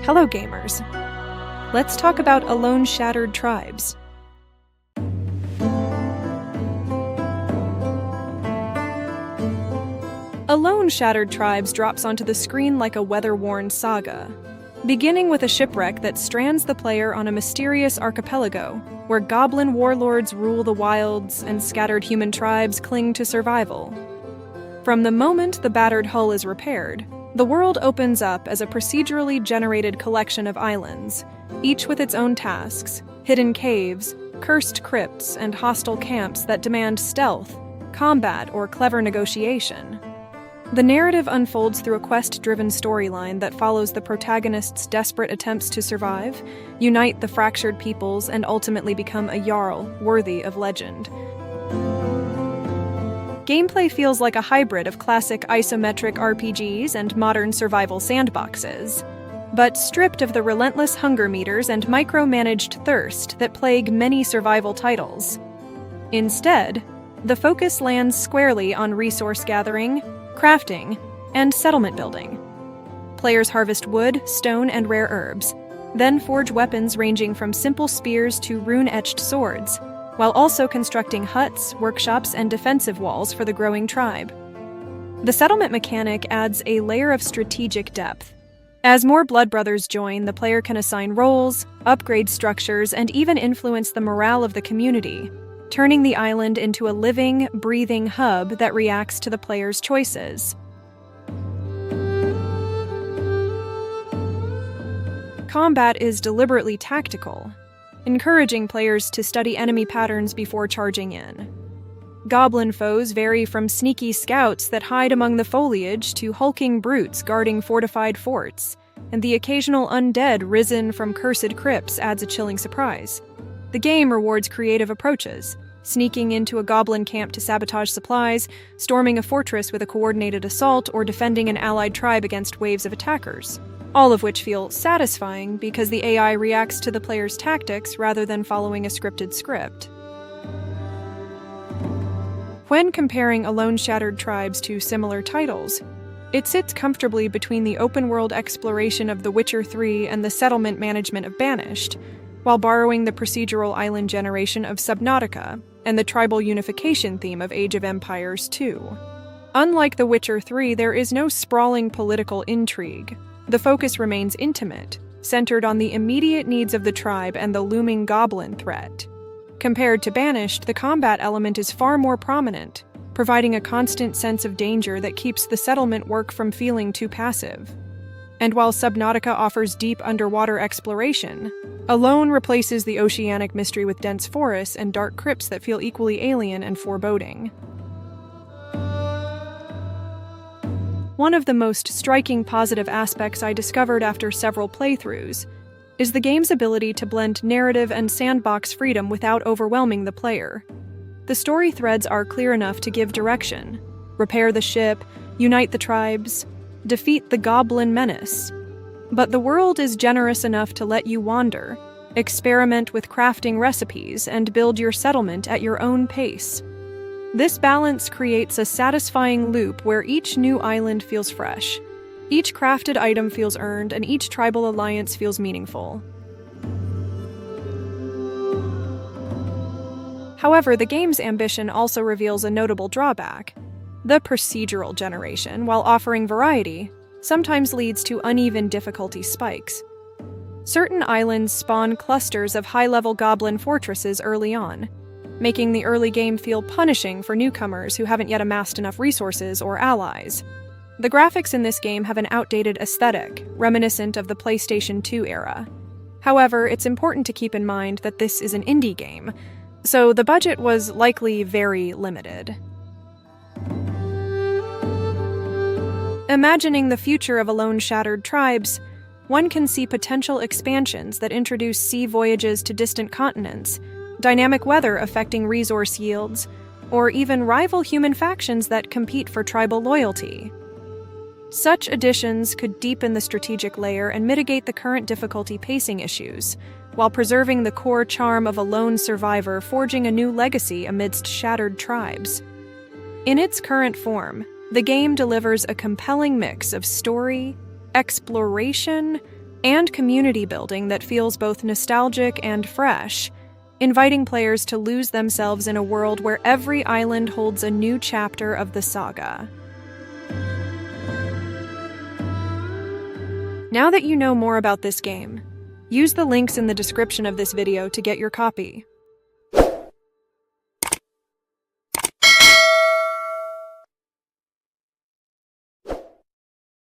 Hello gamers! Let's talk about Alone Shattered Tribes. Alone Shattered Tribes drops onto the screen like a weather-worn saga, beginning with a shipwreck that strands the player on a mysterious archipelago where goblin warlords rule the wilds and scattered human tribes cling to survival. From the moment the battered hull is repaired, the world opens up as a procedurally generated collection of islands, each with its own tasks, hidden caves, cursed crypts, and hostile camps that demand stealth, combat, or clever negotiation. The narrative unfolds through a quest-driven storyline that follows the protagonist's desperate attempts to survive, unite the fractured peoples, and ultimately become a Jarl worthy of legend. Gameplay feels like a hybrid of classic isometric RPGs and modern survival sandboxes, but stripped of the relentless hunger meters and micromanaged thirst that plague many survival titles. Instead, the focus lands squarely on resource gathering, crafting, and settlement building. Players harvest wood, stone, and rare herbs, then forge weapons ranging from simple spears to rune-etched swords, while also constructing huts, workshops, and defensive walls for the growing tribe. The settlement mechanic adds a layer of strategic depth. As more blood brothers join, the player can assign roles, upgrade structures, and even influence the morale of the community, turning the island into a living, breathing hub that reacts to the player's choices. Combat is deliberately tactical, encouraging players to study enemy patterns before charging in. Goblin foes vary from sneaky scouts that hide among the foliage to hulking brutes guarding fortified forts, and the occasional undead risen from cursed crypts adds a chilling surprise. The game rewards creative approaches, sneaking into a goblin camp to sabotage supplies, storming a fortress with a coordinated assault, or defending an allied tribe against waves of attackers, all of which feel satisfying because the AI reacts to the player's tactics rather than following a scripted script. When comparing Alone Shattered Tribes to similar titles, it sits comfortably between the open-world exploration of The Witcher 3 and the settlement management of Banished, while borrowing the procedural island generation of Subnautica and the tribal unification theme of Age of Empires 2. Unlike The Witcher 3, there is no sprawling political intrigue. The focus remains intimate, centered on the immediate needs of the tribe and the looming goblin threat. Compared to Banished, the combat element is far more prominent, providing a constant sense of danger that keeps the settlement work from feeling too passive. And while Subnautica offers deep underwater exploration, Alone replaces the oceanic mystery with dense forests and dark crypts that feel equally alien and foreboding. One of the most striking positive aspects I discovered after several playthroughs is the game's ability to blend narrative and sandbox freedom without overwhelming the player. The story threads are clear enough to give direction, repair the ship, unite the tribes, defeat the goblin menace. But the world is generous enough to let you wander, experiment with crafting recipes, and build your settlement at your own pace. This balance creates a satisfying loop where each new island feels fresh, each crafted item feels earned, and each tribal alliance feels meaningful. However, the game's ambition also reveals a notable drawback. The procedural generation, while offering variety, sometimes leads to uneven difficulty spikes. Certain islands spawn clusters of high-level goblin fortresses early on, making the early game feel punishing for newcomers who haven't yet amassed enough resources or allies. The graphics in this game have an outdated aesthetic, reminiscent of the PlayStation 2 era. However, it's important to keep in mind that this is an indie game, so the budget was likely very limited. Imagining the future of Alone Shattered Tribes, one can see potential expansions that introduce sea voyages to distant continents, dynamic weather affecting resource yields, or even rival human factions that compete for tribal loyalty. Such additions could deepen the strategic layer and mitigate the current difficulty pacing issues, while preserving the core charm of a lone survivor forging a new legacy amidst shattered tribes. In its current form, the game delivers a compelling mix of story, exploration, and community building that feels both nostalgic and fresh, inviting players to lose themselves in a world where every island holds a new chapter of the saga. Now that you know more about this game, use the links in the description of this video to get your copy.